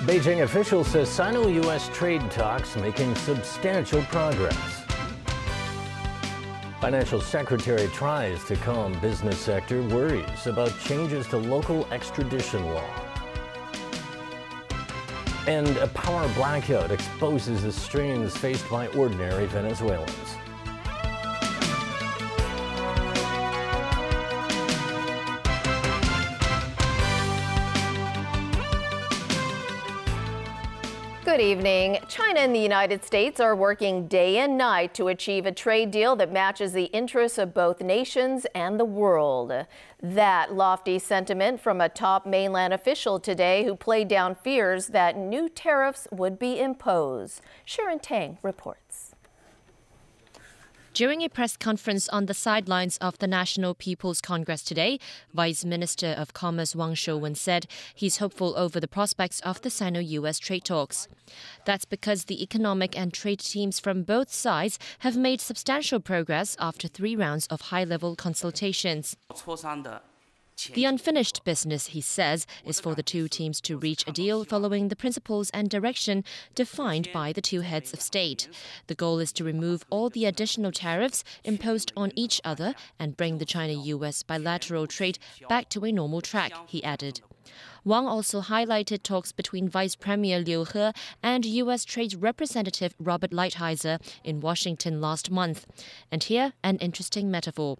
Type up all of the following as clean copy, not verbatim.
Beijing officials say Sino-U.S. trade talks making substantial progress. Financial Secretary tries to calm business sector worries about changes to local extradition law. And a power blackout exposes the strains faced by ordinary Venezuelans. Good evening. China and the United States are working day and night to achieve a trade deal that matches the interests of both nations and the world. That lofty sentiment from a top mainland official today who played down fears that new tariffs would be imposed. Sharon Tang reports. During a press conference on the sidelines of the National People's Congress today, Vice Minister of Commerce Wang Shouwen said he's hopeful over the prospects of the Sino-U.S. trade talks. That's because the economic and trade teams from both sides have made substantial progress after 3 rounds of high-level consultations. The unfinished business, he says, is for the two teams to reach a deal following the principles and direction defined by the two heads of state. The goal is to remove all the additional tariffs imposed on each other and bring the China-U.S. bilateral trade back to a normal track, he added. Wang also highlighted talks between Vice Premier Liu He and U.S. Trade Representative Robert Lighthizer in Washington last month. And here, an interesting metaphor.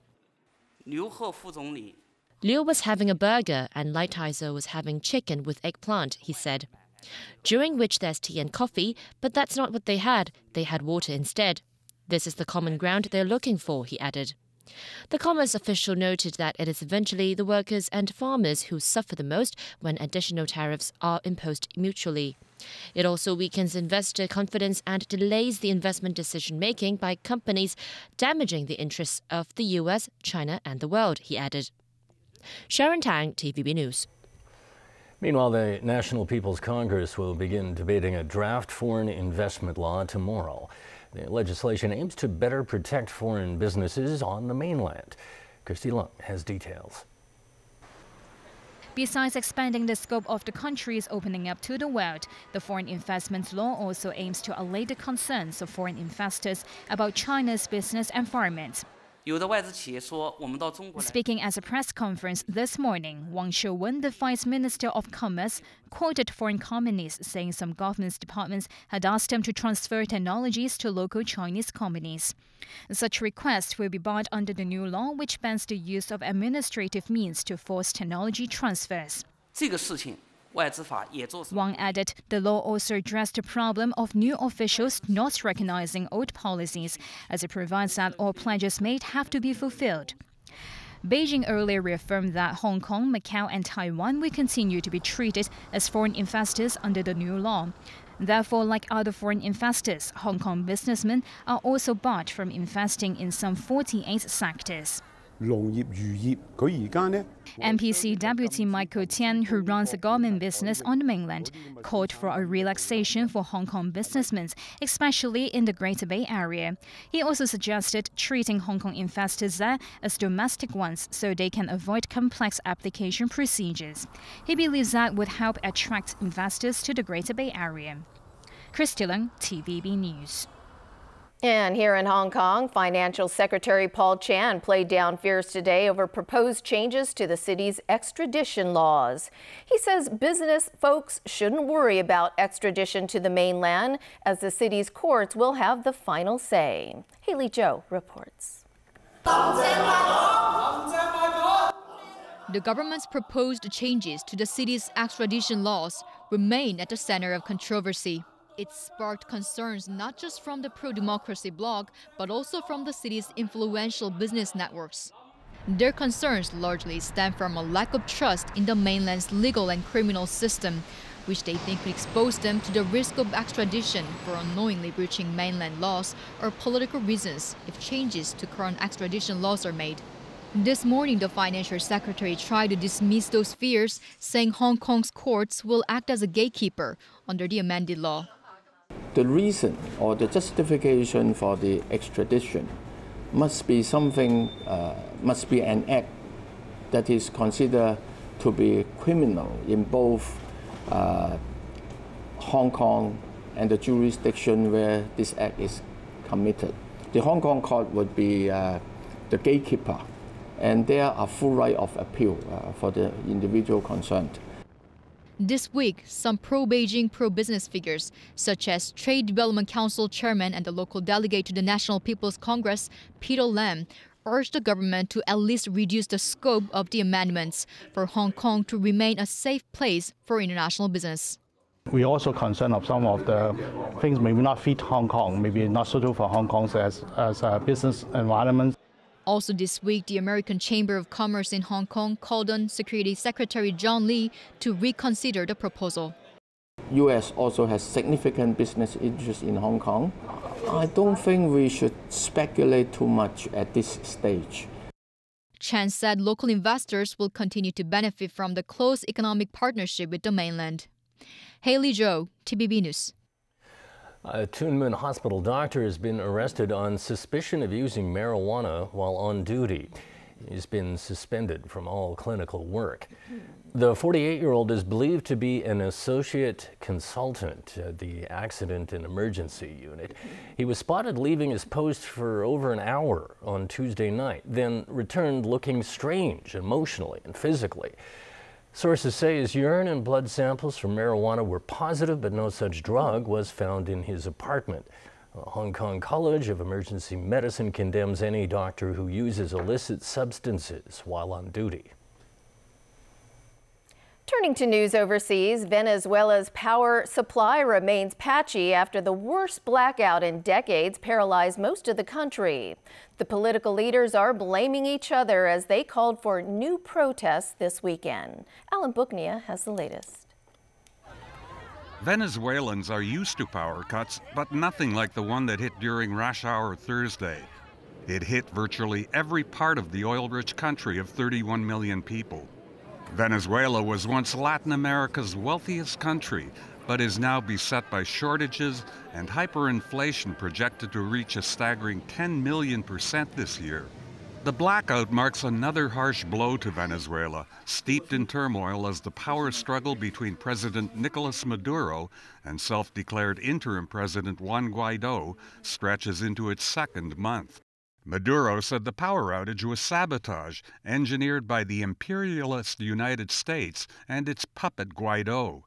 Liu was having a burger and Lighthizer was having chicken with eggplant, he said. During which there's tea and coffee, but that's not what they had. They had water instead. This is the common ground they're looking for, he added. The commerce official noted that it is eventually the workers and farmers who suffer the most when additional tariffs are imposed mutually. It also weakens investor confidence and delays the investment decision-making by companies, damaging the interests of the U.S., China and the world, he added. Sharon Tang, TVB News. Meanwhile, the National People's Congress will begin debating a draft foreign investment law tomorrow. The legislation aims to better protect foreign businesses on the mainland. Christy Lung has details. Besides expanding the scope of the country's opening up to the world, the foreign investment law also aims to allay the concerns of foreign investors about China's business environment. Speaking at a press conference this morning, Wang Shouwen, the Vice Minister of Commerce, quoted foreign companies saying some government departments had asked them to transfer technologies to local Chinese companies. Such requests will be barred under the new law, which bans the use of administrative means to force technology transfers. Wang added the law also addressed the problem of new officials not recognizing old policies, as it provides that all pledges made have to be fulfilled. Beijing earlier reaffirmed that Hong Kong, Macau and Taiwan will continue to be treated as foreign investors under the new law. Therefore, like other foreign investors, Hong Kong businessmen are also barred from investing in some 48 sectors. NPC Deputy Michael Tian, who runs a garment business on the mainland, called for a relaxation for Hong Kong businessmen, especially in the Greater Bay Area. He also suggested treating Hong Kong investors there as domestic ones so they can avoid complex application procedures. He believes that would help attract investors to the Greater Bay Area. Christy Leung, TVB News. And here in Hong Kong, Financial Secretary Paul Chan played down fears today over proposed changes to the city's extradition laws. He says business folks shouldn't worry about extradition to the mainland, as the city's courts will have the final say. Haley Zhou reports. The government's proposed changes to the city's extradition laws remain at the center of controversy. It sparked concerns not just from the pro-democracy bloc, but also from the city's influential business networks. Their concerns largely stem from a lack of trust in the mainland's legal and criminal system, which they think could expose them to the risk of extradition for unknowingly breaching mainland laws or political reasons if changes to current extradition laws are made. This morning, the Financial Secretary tried to dismiss those fears, saying Hong Kong's courts will act as a gatekeeper under the amended law. The reason or the justification for the extradition must be something, must be an act that is considered to be criminal in both Hong Kong and the jurisdiction where this act is committed. The Hong Kong court would be the gatekeeper, and there are full right of appeal for the individual concerned. This week, some pro-Beijing, pro-business figures, such as Trade Development Council chairman and the local delegate to the National People's Congress, Peter Lam, urged the government to at least reduce the scope of the amendments for Hong Kong to remain a safe place for international business. We're also concerned of some of the things maybe not fit Hong Kong, maybe not suitable for Hong Kong as a business environment. Also this week, the American Chamber of Commerce in Hong Kong called on Security Secretary John Lee to reconsider the proposal. U.S. also has significant business interests in Hong Kong. I don't think we should speculate too much at this stage. Chan said local investors will continue to benefit from the close economic partnership with the mainland. Haley Zhou, TVB News. A Tuen Mun Hospital doctor has been arrested on suspicion of using marijuana while on duty. He's been suspended from all clinical work. The 48-year-old is believed to be an associate consultant at the Accident and Emergency Unit. He was spotted leaving his post for over an hour on Tuesday night, then returned looking strange emotionally and physically. Sources say his urine and blood samples for marijuana were positive, but no such drug was found in his apartment. Hong Kong College of Emergency Medicine condemns any doctor who uses illicit substances while on duty. Turning to news overseas, Venezuela's power supply remains patchy after the worst blackout in decades paralyzed most of the country. The political leaders are blaming each other as they called for new protests this weekend. Alan Booknia has the latest. Venezuelans are used to power cuts, but nothing like the one that hit during rush hour Thursday. It hit virtually every part of the oil-rich country of 31 million people. Venezuela was once Latin America's wealthiest country, but is now beset by shortages and hyperinflation projected to reach a staggering 10 million% this year. The blackout marks another harsh blow to Venezuela, steeped in turmoil as the power struggle between President Nicolas Maduro and self-declared interim President Juan Guaido stretches into its second month. Maduro said the power outage was sabotage, engineered by the imperialist United States and its puppet Guaido.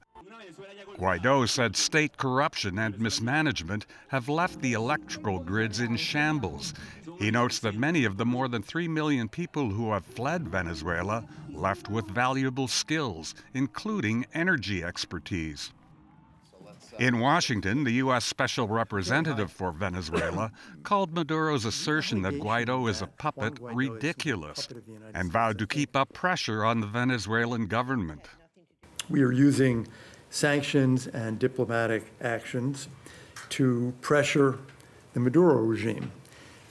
Guaido said state corruption and mismanagement have left the electrical grids in shambles. He notes that many of the more than 3 million people who have fled Venezuela left with valuable skills, including energy expertise. In Washington, the U.S. Special Representative for Venezuela called Maduro's assertion that Guaido is a puppet ridiculous and vowed to keep up pressure on the Venezuelan government. We are using sanctions and diplomatic actions to pressure the Maduro regime,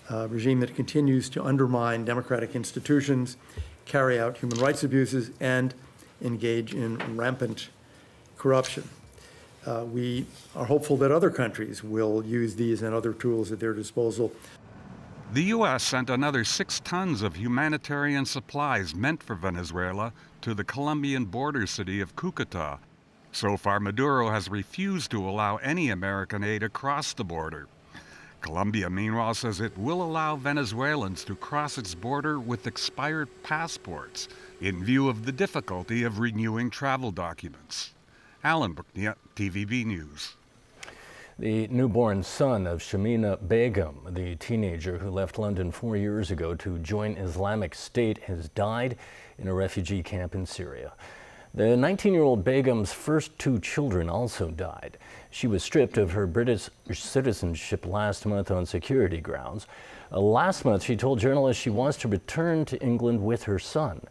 a regime that continues to undermine democratic institutions, carry out human rights abuses, and engage in rampant corruption. We are hopeful that other countries will use these and other tools at their disposal. The U.S. sent another 6 tons of humanitarian supplies meant for Venezuela to the Colombian border city of Cúcuta. So far, Maduro has refused to allow any American aid across the border. Colombia, meanwhile, says it will allow Venezuelans to cross its border with expired passports in view of the difficulty of renewing travel documents. Alan Booknia, TVB News. The newborn son of Shamina Begum, the teenager who left London 4 years ago to join Islamic State, has died in a refugee camp in Syria. The 19-year-old Begum's first 2 children also died. She was stripped of her British citizenship last month on security grounds. Last month, she told journalists she wants to return to England with her son.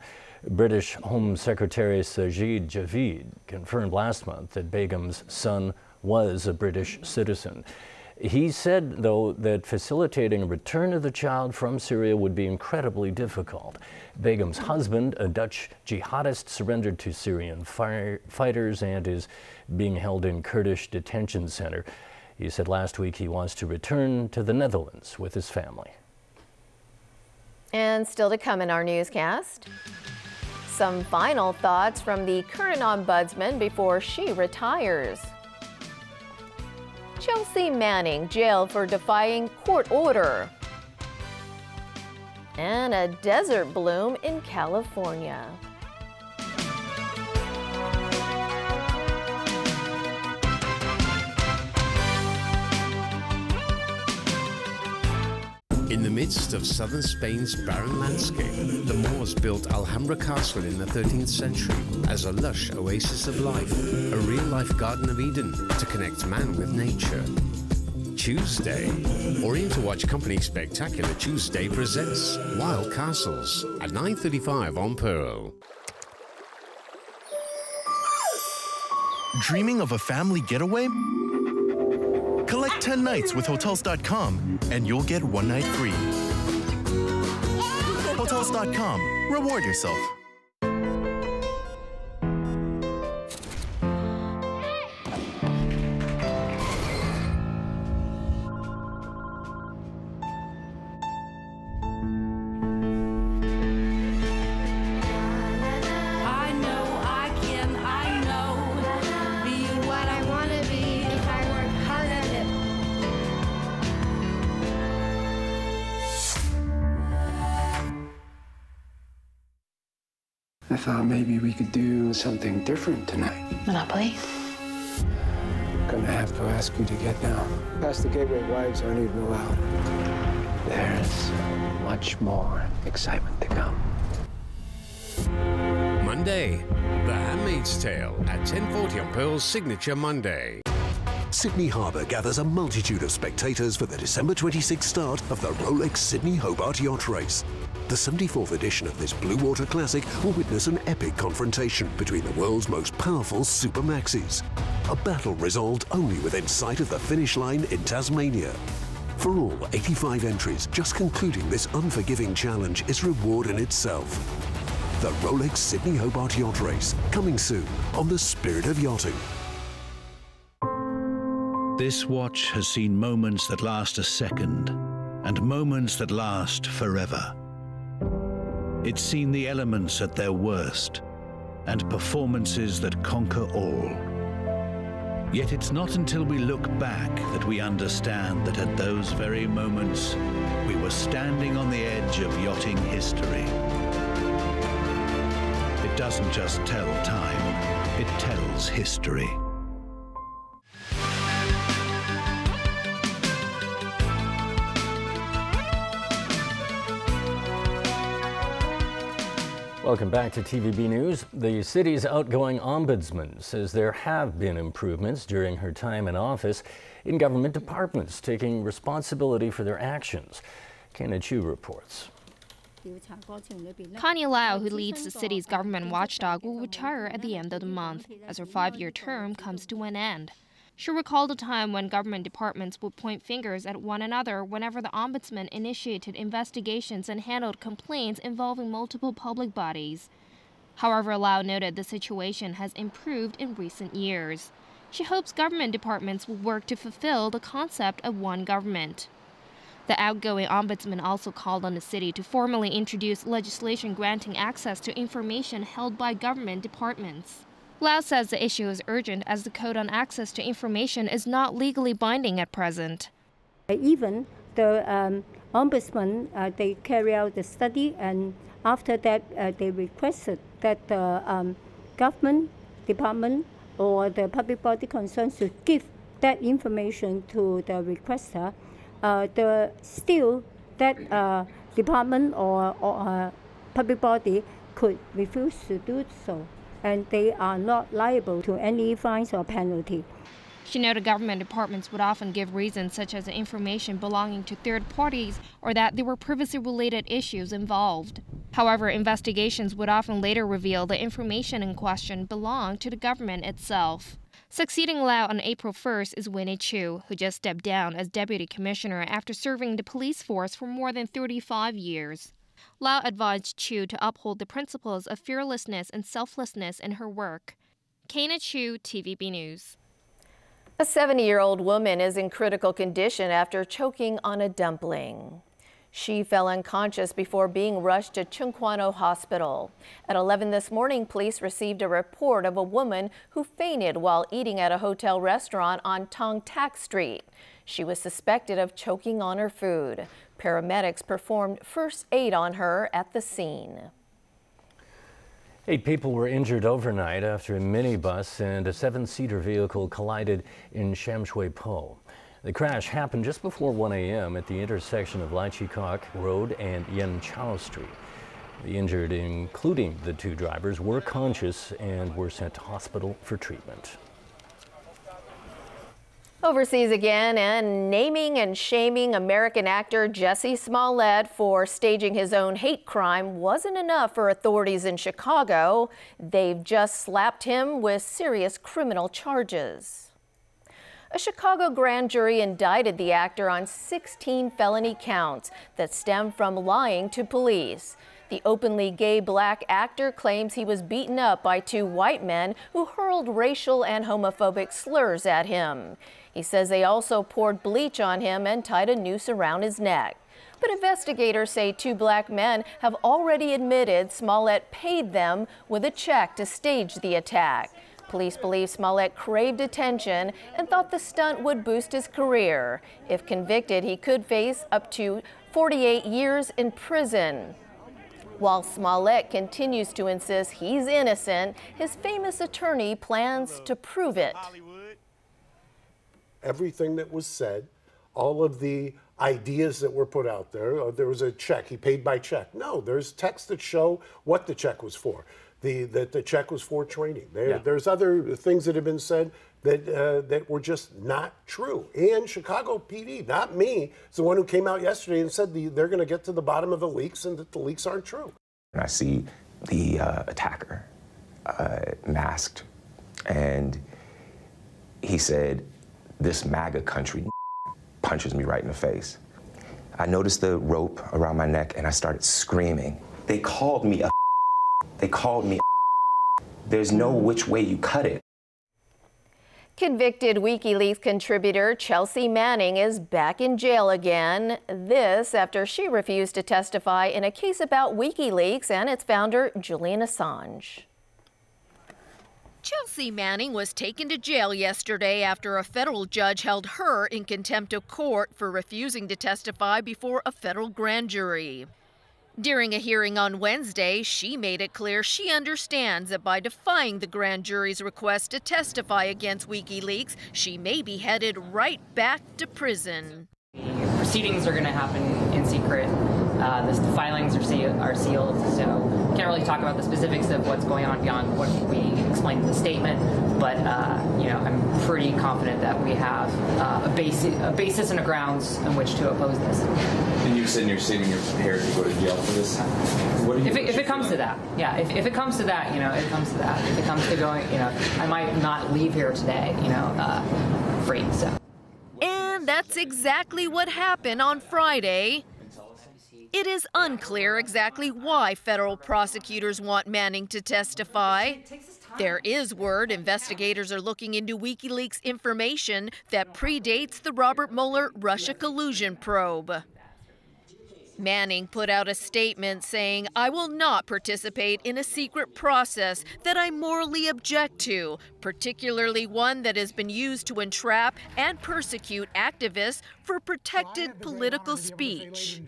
British Home Secretary Sajid Javid confirmed last month that Begum's son was a British citizen. He said, though, that facilitating a return of the child from Syria would be incredibly difficult. Begum's husband, a Dutch jihadist, surrendered to Syrian fighters and is being held in Kurdish detention center. He said last week he wants to return to the Netherlands with his family. And still to come in our newscast, some final thoughts from the current ombudsman before she retires. Chelsea Manning jailed for defying court order. And a desert bloom in California. In the midst of southern Spain's barren landscape, the Moors built Alhambra Castle in the 13th century as a lush oasis of life, a real-life Garden of Eden to connect man with nature. Tuesday. Orient-to-Watch Company Spectacular Tuesday presents Wild Castles at 9:35 on Pearl. Dreaming of a family getaway? Collect 10 nights with Hotels.com and you'll get one night free. Hotels.com. Reward yourself. I thought maybe we could do something different tonight. Monopoly? Gonna have to ask you to get down. Past the gateway, wives aren't even allowed. There's much more excitement to come. Monday, The Handmaid's Tale at 10:40 on Pearl's Signature Monday. Sydney Harbour gathers a multitude of spectators for the December 26th start of the Rolex Sydney Hobart Yacht Race. The 74th edition of this Blue Water Classic will witness an epic confrontation between the world's most powerful Supermaxes. A battle resolved only within sight of the finish line in Tasmania. For all 85 entries, just concluding this unforgiving challenge is reward in itself. The Rolex Sydney Hobart Yacht Race, coming soon on the Spirit of Yachting. This watch has seen moments that last a second and moments that last forever. It's seen the elements at their worst and performances that conquer all. Yet it's not until we look back that we understand that at those very moments, we were standing on the edge of yachting history. It doesn't just tell time, it tells history. Welcome back to TVB News. The city's outgoing ombudsman says there have been improvements during her time in office in government departments taking responsibility for their actions. Kenna Chu reports. Connie Lau, who leads the city's government watchdog, will retire at the end of the month as her 5-year term comes to an end. She recalled a time when government departments would point fingers at one another whenever the ombudsman initiated investigations and handled complaints involving multiple public bodies. However, Lau noted the situation has improved in recent years. She hopes government departments will work to fulfill the concept of one government. The outgoing ombudsman also called on the city to formally introduce legislation granting access to information held by government departments. Lau says the issue is urgent as the Code on Access to Information is not legally binding at present. Even the ombudsman, they carry out the study, and after that they requested that the government department or the public body concerned should give that information to the requester. Still that department or public body could refuse to do so, and they are not liable to any fines or penalty. She noted government departments would often give reasons such as information belonging to third parties or that there were privacy-related issues involved. However, investigations would often later reveal the information in question belonged to the government itself. Succeeding Lau on April 1st is Winnie Chu, who just stepped down as deputy commissioner after serving the police force for more than 35 years. Lau advised Chu to uphold the principles of fearlessness and selflessness in her work. Kenna Chu, TVB News. A 70-year-old woman is in critical condition after choking on a dumpling. She fell unconscious before being rushed to Chung Kwan O Hospital. At 11 this morning, police received a report of a woman who fainted while eating at a hotel restaurant on Tong Tak Street. She was suspected of choking on her food. Paramedics performed first aid on her at the scene. 8 people were injured overnight after a minibus and a 7-seater vehicle collided in Sham Shui Po. The crash happened just before 1 a.m. at the intersection of Lai Chi Kok Road and Yen Chao Street. The injured, including the 2 drivers, were conscious and were sent to hospital for treatment. Overseas again, and naming and shaming American actor Jussie Smollett for staging his own hate crime wasn't enough for authorities in Chicago. They've just slapped him with serious criminal charges. A Chicago grand jury indicted the actor on 16 felony counts that stem from lying to police. The openly gay black actor claims he was beaten up by 2 white men who hurled racial and homophobic slurs at him. He says they also poured bleach on him and tied a noose around his neck. But investigators say 2 black men have already admitted Smollett paid them with a check to stage the attack. Police believe Smollett craved attention and thought the stunt would boost his career. If convicted, he could face up to 48 years in prison. While Smollett continues to insist he's innocent, his famous attorney plans to prove it. Everything that was said, all of the ideas that were put out there, there was a check, he paid by check. No, there's texts that show what the check was for. That the check was for training. There's other things that have been said that were just not true. And Chicago PD, not me, is the one who came out yesterday and said they're going to get to the bottom of the leaks and that the leaks aren't true. And I see the attacker masked, and he said, "This MAGA country punches me right in the face." I noticed the rope around my neck and I started screaming. They called me a They called me a There's no which way you cut it. Convicted WikiLeaks contributor Chelsea Manning is back in jail again. This after she refused to testify in a case about WikiLeaks and its founder, Julian Assange. Chelsea Manning was taken to jail yesterday after a federal judge held her in contempt of court for refusing to testify before a federal grand jury. During a hearing on Wednesday, she made it clear she understands that by defying the grand jury's request to testify against WikiLeaks, she may be headed right back to prison. Proceedings are going to happen in secret. The filings are sealed, so can't really talk about the specifics of what's going on beyond what we explained in the statement. But I'm pretty confident that we have a basis and a grounds on which to oppose this. And you said in your statement you're prepared to go to jail for this. If it comes to that, yeah. If it comes to that, it comes to that. If it comes to going, I might not leave here today, free. So. And that's exactly what happened on Friday. It is unclear exactly why federal prosecutors want Manning to testify. There is word investigators are looking into WikiLeaks information that predates the Robert Mueller Russia collusion probe. Manning put out a statement saying, "I will not participate in a secret process that I morally object to, particularly one that has been used to entrap and persecute activists for protected political speech."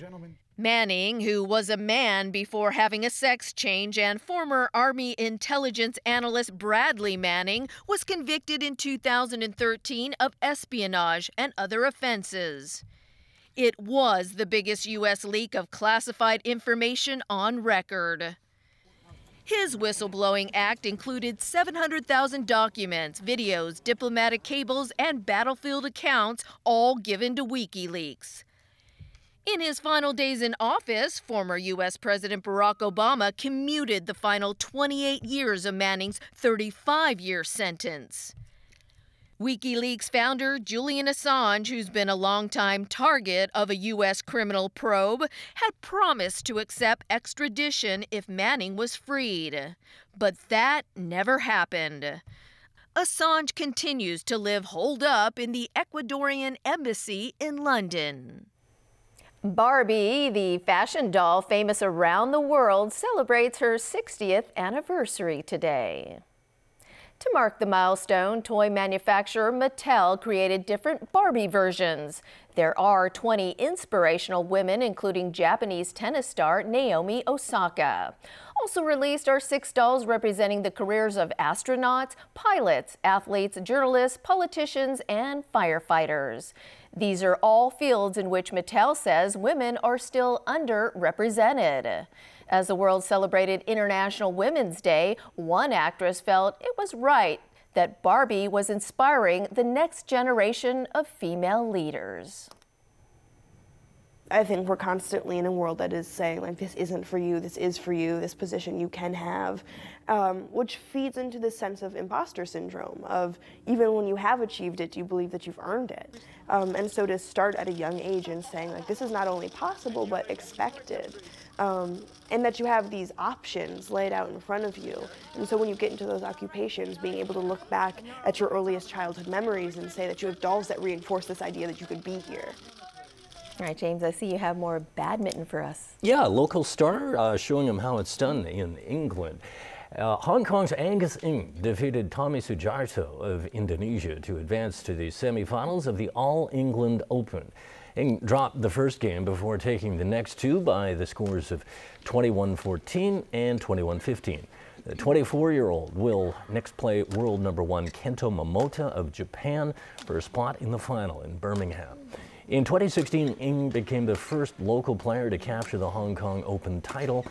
Manning, who was a man before having a sex change, and former Army intelligence analyst Bradley Manning, was convicted in 2013 of espionage and other offenses. It was the biggest U.S. leak of classified information on record. His whistleblowing act included 700,000 documents, videos, diplomatic cables, and battlefield accounts, all given to WikiLeaks. In his final days in office, former U.S. President Barack Obama commuted the final 28 years of Manning's 35-year sentence. WikiLeaks founder Julian Assange, who's been a longtime target of a U.S. criminal probe, had promised to accept extradition if Manning was freed. But that never happened. Assange continues to live holed up in the Ecuadorian embassy in London. Barbie, the fashion doll famous around the world, celebrates her 60th anniversary today. To mark the milestone, toy manufacturer Mattel created different Barbie versions. There are 20 inspirational women, including Japanese tennis star Naomi Osaka. Also released are 6 dolls representing the careers of astronauts, pilots, athletes, journalists, politicians, and firefighters. These are all fields in which Mattel says women are still underrepresented. As the world celebrated International Women's Day, one actress felt it was right that Barbie was inspiring the next generation of female leaders. I think we're constantly in a world that is saying, like, this isn't for you, this is for you, this position you can have, which feeds into this sense of imposter syndrome of even when you have achieved it, do you believe that you've earned it? And so to start at a young age and saying, like, this is not only possible, but expected. And that you have these options laid out in front of you. And so when you get into those occupations, being able to look back at your earliest childhood memories and say that you have dolls that reinforce this idea that you could be here. All right, James, I see you have more badminton for us. Yeah, local star showing him how it's done in England. Hong Kong's Angus Ng defeated Tommy Sujarto of Indonesia to advance to the semifinals of the All England Open. Ng dropped the first game before taking the next two by the scores of 21-14 and 21-15. The 24-year-old will next play world #1 Kento Momota of Japan for a spot in the final in Birmingham. In 2016, Ng became the first local player to capture the Hong Kong Open title.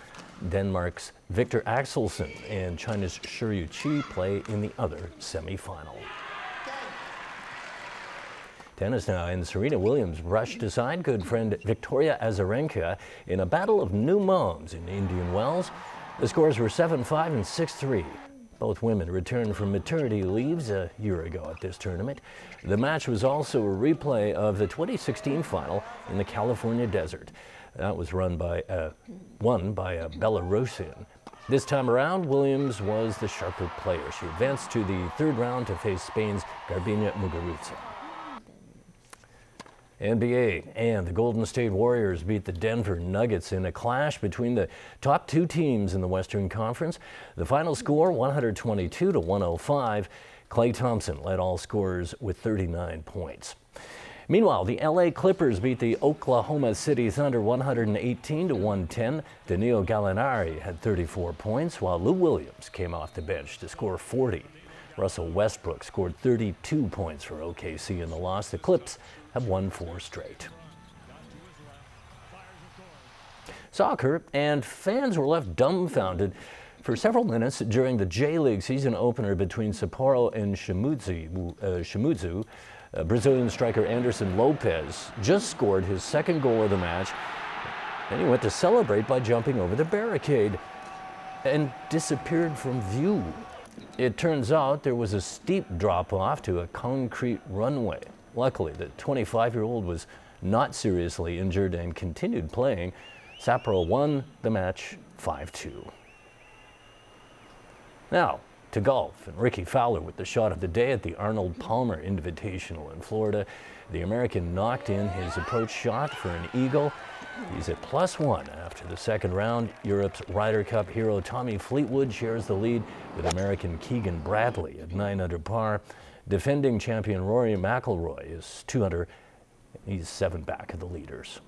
Denmark's Victor Axelsen and China's Shi Yuqi play in the other semifinal. Tennis now, and Serena Williams brushed aside good friend Victoria Azarenka in a battle of new moms in Indian Wells. The scores were 7-5 and 6-3. Both women returned from maternity leaves a year ago at this tournament. The match was also a replay of the 2016 final in the California desert. That was won by a Belarusian. This time around, Williams was the sharper player. She advanced to the third round to face Spain's Garbina Muguruza. NBA and the Golden State Warriors beat the Denver Nuggets in a clash between the top two teams in the Western Conference. The final score, 122-105. Klay Thompson led all scorers with 39 points. Meanwhile, the LA Clippers beat the Oklahoma City Thunder 118-110. Danilo Gallinari had 34 points, while Lou Williams came off the bench to score 40. Russell Westbrook scored 32 points for OKC in the loss. The Clips have won 4 straight. Soccer, and fans were left dumbfounded for several minutes during the J-League season opener between Sapporo and Shimizu. Brazilian striker Anderson Lopez just scored his second goal of the match, and he went to celebrate by jumping over the barricade and disappeared from view. It turns out there was a steep drop-off to a concrete runway. Luckily, the 25-year-old was not seriously injured and continued playing. Sapporo won the match 5-2. Now to golf, and Ricky Fowler with the shot of the day at the Arnold Palmer Invitational in Florida. The American knocked in his approach shot for an eagle. He's at +1 after the second round. Europe's Ryder Cup hero Tommy Fleetwood shares the lead with American Keegan Bradley at 9 under par. Defending champion Rory McIlroy is 2 under. He's 7 back of the leaders.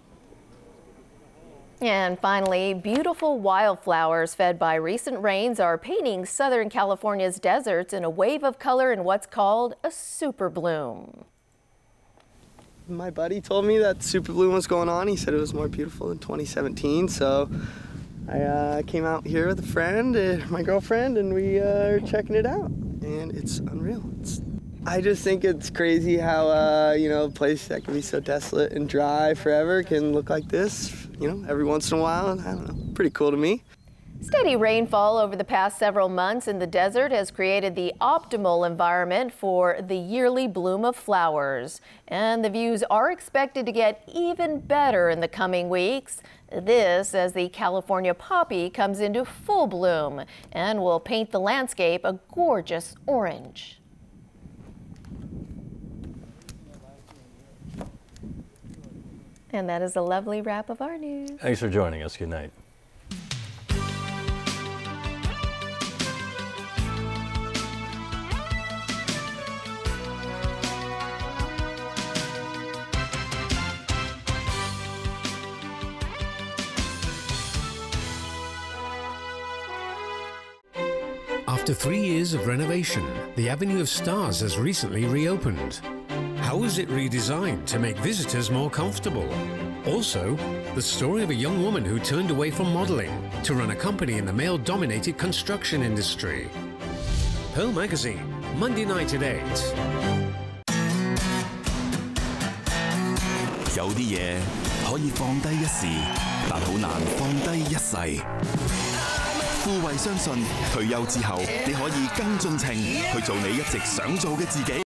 And finally, beautiful wildflowers fed by recent rains are painting Southern California's deserts in a wave of color in what's called a super bloom. My buddy told me that super bloom was going on. He said it was more beautiful in 2017, so I came out here with a friend, my girlfriend, and we are checking it out, and it's unreal. I just think it's crazy how, you know, a place that can be so desolate and dry forever can look like this, you know, every once in a while. I don't know, pretty cool to me. Steady rainfall over the past several months in the desert has created the optimal environment for the yearly bloom of flowers. And the views are expected to get even better in the coming weeks. This as the California poppy comes into full bloom and will paint the landscape a gorgeous orange. And that is a lovely wrap of our news. Thanks for joining us. Good night. After 3 years of renovation, the Avenue of Stars has recently reopened. How was it redesigned to make visitors more comfortable? Also, the story of a young woman who turned away from modeling to run a company in the male-dominated construction industry. Pearl Magazine, Monday night at 8. 有啲嘢可以放低一時，但好難放低一世。富衛相信退休之後，你可以更盡情去做你一直想做嘅自己。